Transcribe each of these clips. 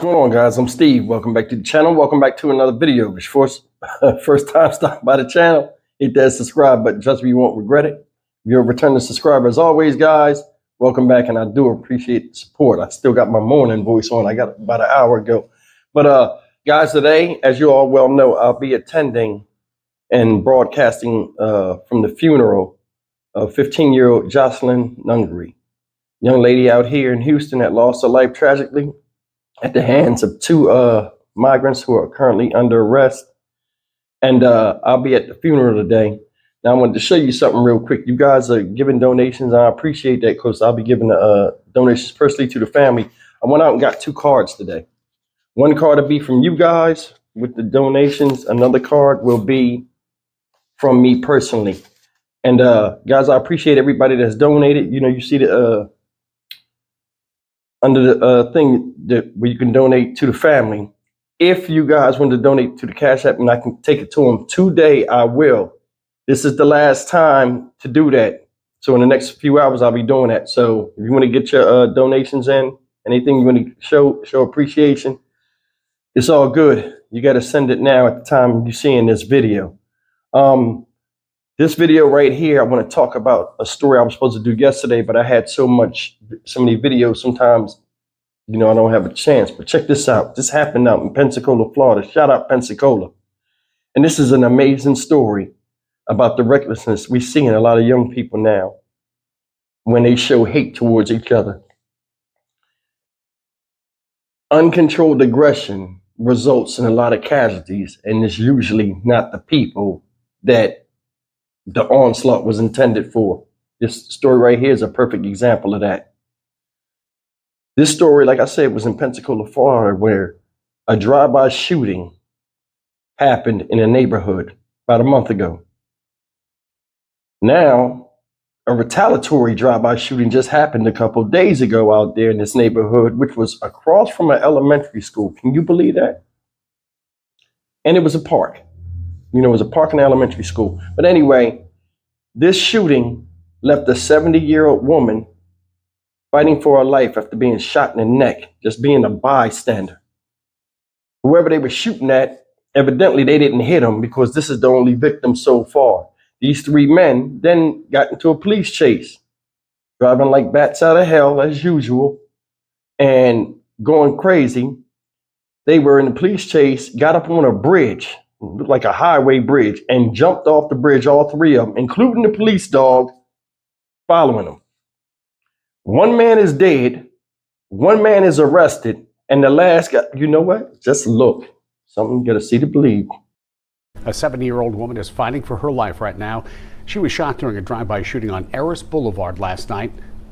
going on, guys? I'm Steve. Welcome back to the channel. Welcome back to another video. If you're first time stopping by the channel, hit that subscribe button. Trust me, you won't regret it. If you're a returning subscriber, as always, guys, welcome back, and I do appreciate the support. I still got my morning voice on. I got it about an hour ago. But guys, today, as you all well know, I'll be attending and broadcasting from the funeral of 15-year-old Jocelyn Nungary, young lady out here in Houston that lost her life tragically at the hands of two migrants who are currently under arrest. And I'll be at the funeral today. Now I wanted to show you something real quick. You guys are giving donations, and I appreciate that because I'll be giving donations personally to the family. I went out and got 2 cards today. One card will be from you guys with the donations. Another card will be from me personally. And guys, I appreciate everybody that's donated. You know, you see the under the thing that where you can donate to the family. If you guys want to donate to the Cash App and I can take it to them today, I will. This is the last time to do that. So in the next few hours, I'll be doing that. So if you want to get your donations in, anything you want to show appreciation, it's all good. You got to send it now at the time you're seeing this video. This video right here, I want to talk about a story I was supposed to do yesterday, but I had so many videos. Sometimes, you know, I don't have a chance. But check this out. This happened out in Pensacola, Florida. Shout out Pensacola. And this is an amazing story about the recklessness we see in a lot of young people now when they show hate towards each other. Uncontrolled aggression results in a lot of casualties, and it's usually not the people that the onslaught was intended for. This story right here is a perfect example of that. This story, like I said, was in Pensacola, Florida, where a drive-by shooting happened in a neighborhood about a month ago. Now, a retaliatory drive-by shooting just happened a couple of days ago out there in this neighborhood, which was across from an elementary school. Can you believe that? And it was a park. You know, it was a park in an elementary school. But anyway, this shooting left a 70-year-old woman fighting for her life after being shot in the neck, just being a bystander. Whoever they were shooting at, evidently they didn't hit him because this is the only victim so far. These 3 men then got into a police chase, driving like bats out of hell as usual and going crazy. They were in the police chase, got up on a bridge, looked like a highway bridge, and jumped off the bridge, all 3 of them, including the police dog, following them. 1 man is dead, 1 man is arrested, and the last guy, you know what? Just look. Something you gotta see to believe. A 70-year-old woman is fighting for her life right now. She was shot during a drive-by shooting on Eris Boulevard last night.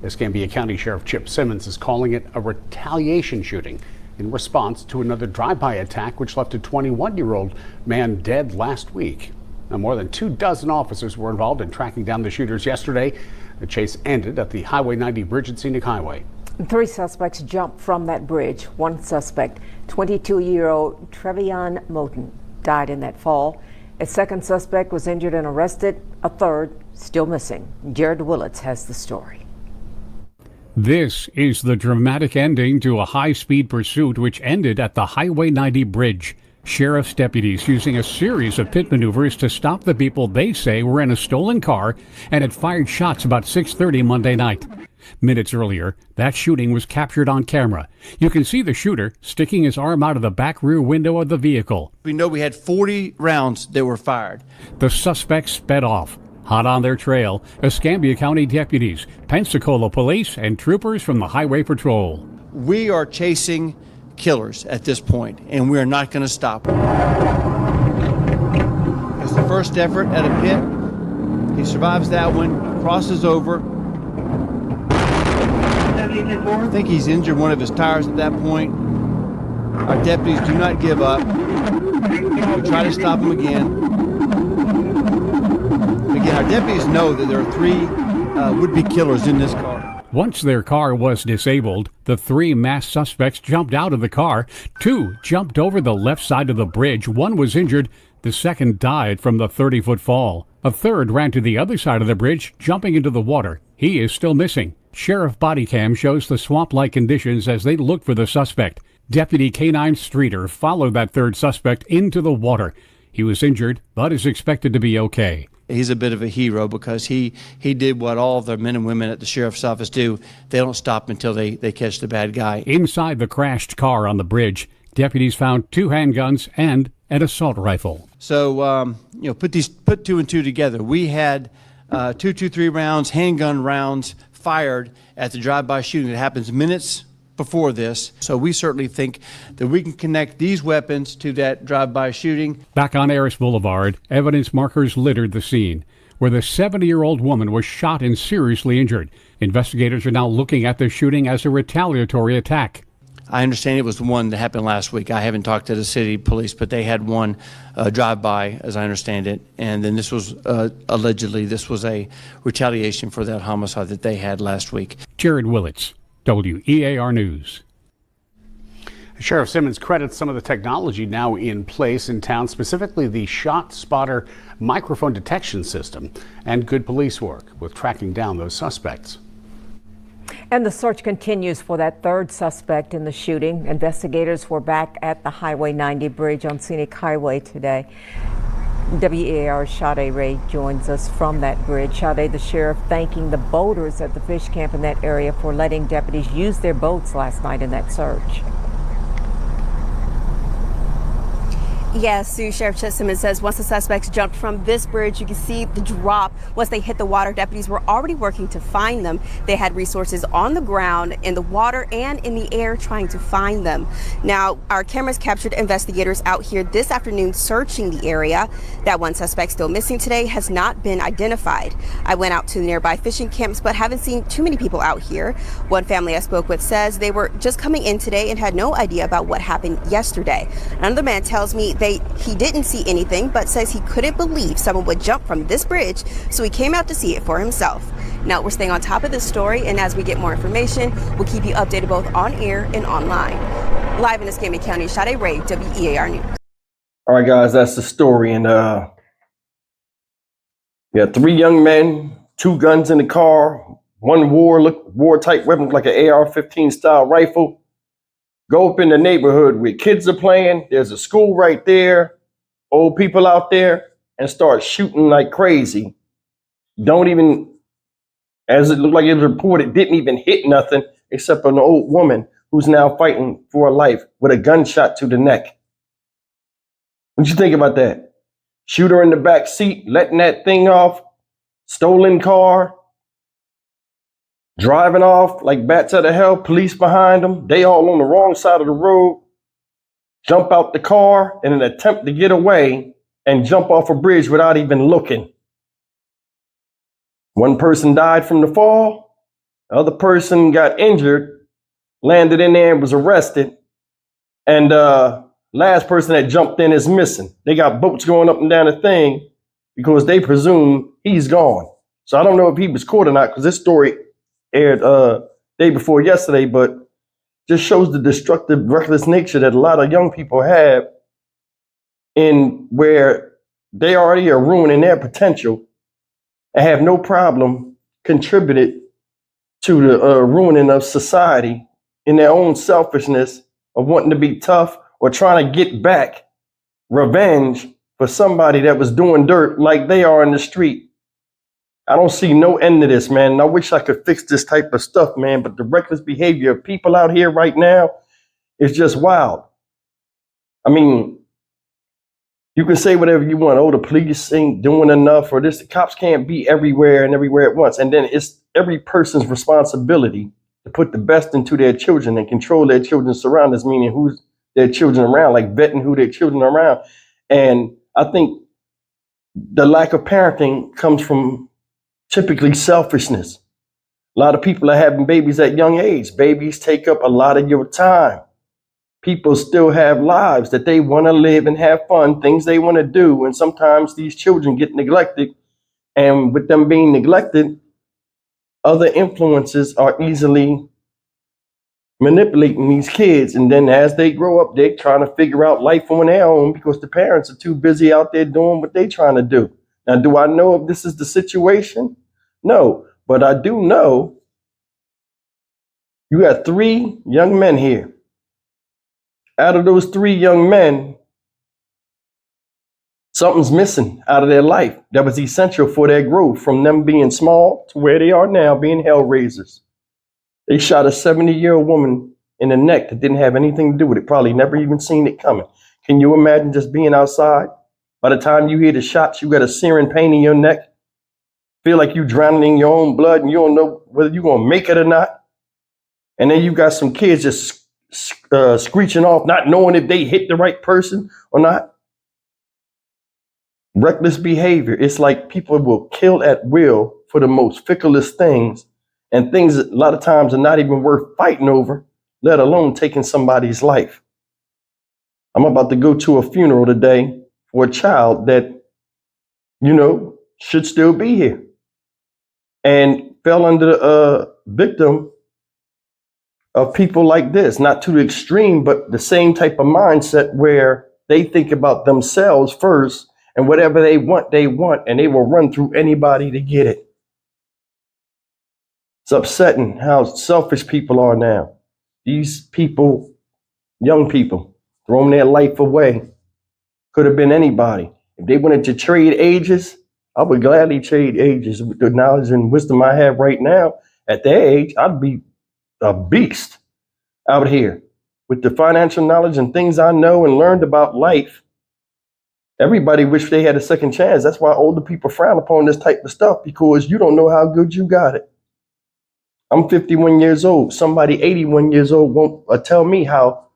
Escambia County Sheriff Chip Simmons is calling it a retaliation shooting in response to another drive-by attack which left a 21-year-old man dead last week. Now, more than 24 officers were involved in tracking down the shooters yesterday. The chase ended at the Highway 90 bridge at Scenic Highway. 3 suspects jumped from that bridge. One suspect, 22-year-old Trevion Moten, died in that fall. A second suspect was injured and arrested. A third still missing. Jared Willits has the story. This is the dramatic ending to a high-speed pursuit which ended at the Highway 90 bridge. Sheriff's deputies using a series of pit maneuvers to stop the people they say were in a stolen car and had fired shots about 6:30 Monday night. Minutes earlier, that shooting was captured on camera. You can see the shooter sticking his arm out of the back rear window of the vehicle. We know we had 40 rounds that were fired. The suspects sped off. Hot on their trail, Escambia County deputies, Pensacola police, and troopers from the Highway Patrol. We are chasing killers at this point, and we are not going to stop. It's the first effort at a pit. He survives that one, crosses over. I think he's injured one of his tires at that point. Our deputies do not give up. We try to stop him again. Again, our deputies know that there are 3 would-be killers in this car. Once their car was disabled, the 3 masked suspects jumped out of the car. 2 jumped over the left side of the bridge. 1 was injured. The second died from the 30-foot fall. A third ran to the other side of the bridge, jumping into the water. He is still missing. Sheriff body cam shows the swamp-like conditions as they look for the suspect. Deputy K-9 Streeter followed that third suspect into the water. He was injured, but is expected to be okay. He's a bit of a hero because he did what all of the men and women at the sheriff's office do. They don't stop until they catch the bad guy. Inside the crashed car on the bridge, deputies found 2 handguns and an assault rifle. So, put two and two together. We had 223 rounds, handgun rounds fired at the drive-by shooting that happens minutes before this. So we certainly think that we can connect these weapons to that drive-by shooting. Back on Harris Boulevard, evidence markers littered the scene, where the 70-year-old woman was shot and seriously injured. Investigators are now looking at the shooting as a retaliatory attack. I understand it was the one that happened last week. I haven't talked to the city police, but they had one drive-by, as I understand it. And then this was, allegedly, this was a retaliation for that homicide that they had last week. Jared Willits, WEAR News. Sheriff Simmons credits some of the technology now in place in town, specifically the shot spotter microphone detection system and good police work with tracking down those suspects. And the search continues for that third suspect in the shooting. Investigators were back at the Highway 90 bridge on Scenic Highway today. WEAR's Sade Ray joins us from that bridge. Sade, the sheriff thanking the boaters at the fish camp in that area for letting deputies use their boats last night in that search. Yes, Sue, Sheriff Chet Simmons says once the suspects jumped from this bridge, you can see the drop. Once they hit the water, deputies were already working to find them. They had resources on the ground, in the water, and in the air trying to find them. Now, our cameras captured investigators out here this afternoon searching the area. That one suspect still missing today has not been identified. I went out to the nearby fishing camps, but haven't seen too many people out here. One family I spoke with says they were just coming in today and had no idea about what happened yesterday. Another man tells me he didn't see anything, but says he couldn't believe someone would jump from this bridge, so he came out to see it for himself. Now, we're staying on top of this story, and as we get more information, we'll keep you updated both on air and online. Live in Escambia County, Sade Ray, WEAR News. All right, guys, that's the story. And yeah, 3 young men, 2 guns in the car, 1 war-type weapon like an AR-15 style rifle. Go up in the neighborhood where kids are playing. There's a school right there, old people out there, and start shooting like crazy. Don't even, as it looked like it was reported, didn't even hit nothing except an old woman who's now fighting for her life with a gunshot to the neck. What you think about that? Shoot her in the back seat, letting that thing off, stolen car, driving off like bats out of hell, police behind them. They all on the wrong side of the road. Jump out the car in an attempt to get away and jump off a bridge without even looking. One person died from the fall. The other person got injured, landed in there and was arrested. And last person that jumped in is missing. They got boats going up and down the thing because they presume he's gone. So I don't know if he was caught or not, because this story aired day before yesterday, but just shows the destructive, reckless nature that a lot of young people have in where they already are ruining their potential and have no problem contributed to the ruining of society in their own selfishness of wanting to be tough or trying to get back revenge for somebody that was doing dirt like they are in the street. I don't see no end to this, man. And I wish I could fix this type of stuff, man. But the reckless behavior of people out here right now is just wild. I mean, you can say whatever you want. Oh, the police ain't doing enough, or this. The cops can't be everywhere and everywhere at once. And then it's every person's responsibility to put the best into their children and control their children's surroundings, meaning who's their children around, like vetting who their children are around. And I think the lack of parenting comes from typically selfishness. A lot of people are having babies at young age. Babies take up a lot of your time. People still have lives that they want to live and have fun, things they want to do. And sometimes these children get neglected. And with them being neglected, other influences are easily manipulating these kids. And then as they grow up, they're trying to figure out life on their own because the parents are too busy out there doing what they're trying to do. Now, do I know if this is the situation? No, but I do know you got 3 young men here Out of those 3 young men, something's missing out of their life that was essential for their growth, from them being small to where they are now, being hell raisers. They shot a 70-year-old woman in the neck that didn't have anything to do with it, probably never even seen it coming. Can you imagine just being outside? By the time you hear the shots, you got a searing pain in your neck. Feel like you drowning in your own blood and you don't know whether you're going to make it or not. And then you got some kids just screeching off, not knowing if they hit the right person or not. Reckless behavior. It's like people will kill at will for the most ficklest things, and things that a lot of times are not even worth fighting over, let alone taking somebody's life. I'm about to go to a funeral today for a child that, should still be here, and fell under the victim of people like this. Not to the extreme, but the same type of mindset where they think about themselves first, and whatever they want, and they will run through anybody to get it. It's upsetting how selfish people are now. These people, young people, throwing their life away. Could have been anybody. If they wanted to trade ages, I would gladly trade ages. With the knowledge and wisdom I have right now, at their age, I'd be a beast out here. With the financial knowledge and things I know and learned about life, everybody wish they had a second chance. That's why older people frown upon this type of stuff, because you don't know how good you got it. I'm 51 years old. Somebody 81 years old won't tell me how.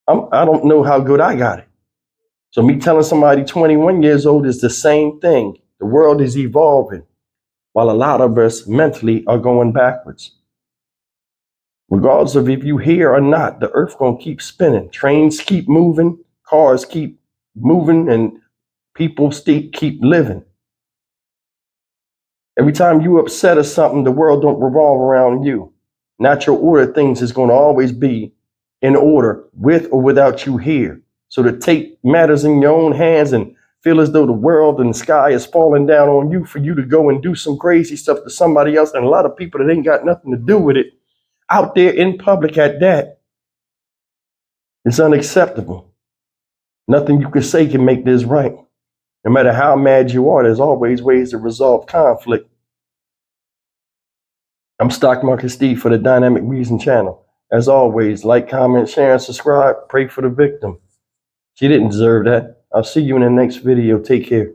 I don't know how good I got it. So me telling somebody 21 years old is the same thing. The world is evolving while a lot of us mentally are going backwards. Regardless of if you hear or not, the earth gonna keep spinning. Trains keep moving, cars keep moving, and people keep living. Every time you upset or something, the world don't revolve around you. Natural order of things is going to always be in order, with or without you here. So to take matters in your own hands and feel as though the world and the sky is falling down on you for you to go and do some crazy stuff to somebody else, and a lot of people that ain't got nothing to do with it, out there in public at that, it's unacceptable. Nothing you can say can make this right. No matter how mad you are, there's always ways to resolve conflict. I'm Stock Market Steve for the Dynamic Reason channel. As always, like, comment, share, and subscribe. Pray for the victim. She didn't deserve that. I'll see you in the next video. Take care.